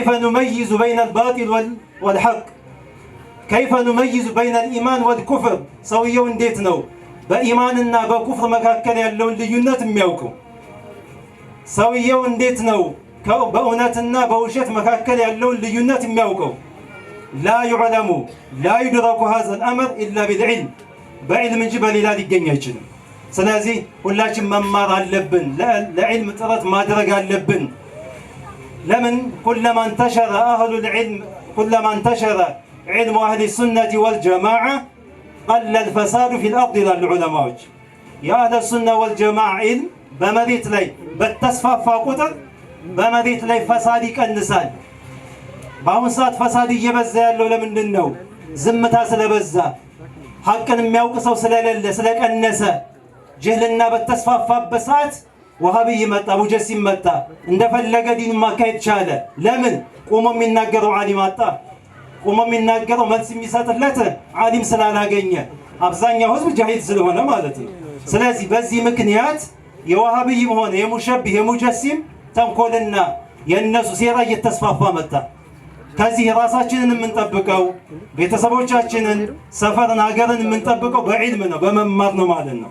كيف نميز بين الباطل والحق كيف نميز بين الإيمان والكفر سويو እንዴት ነው በኢማንና በኩፍር መካከል ያለውን ልዩነት የሚያውቀው ሰውየው እንዴት ነው በእውነትና በውሸት መካከል ያለውን ልዩነት የሚያውቀው لا يعلم لا يدرك هذا الأمر إلا بالعلم بعلم እንጂ በሌላ ሊገኝ አይችልም ስለዚህ ሁላችን መማር አለብን ለዕልም ጥረት ማድረግ አለብን لمن كلما انتشر أهل العلم كلما انتشر علم أهل السنة والجماعة قل الفساد في الأرض للعلماء يا أهل السنة والجماعة علم بمديت لي بالتصفى قطر بمديت لي فسادك النسال بأون ساعة فسادي يبزى له لمن النو زمتها سلبزة حقا ميوقصوا سلك النساء جهلنا بالتصفى بساعة وهابي يمتا وجسيم متا اندفلق دين ما كايت شاله لمن قوموا من ناقروا عالماتا قوموا من ناقروا ملسي ميسات اللاتة عالم سلالا قينيا أبزانيا هزب جاهد سلوهنا مالتي سلازي بزي مكنيات يوهابي يمهون يمشبه يمجسيم تنقلنا ينسو سيرا يتصفافا متا كازي راساتشنن من طبقو بيتصبوچاچنن سفرن هاگرن من طبقو بعلمنا بممارنا مالنا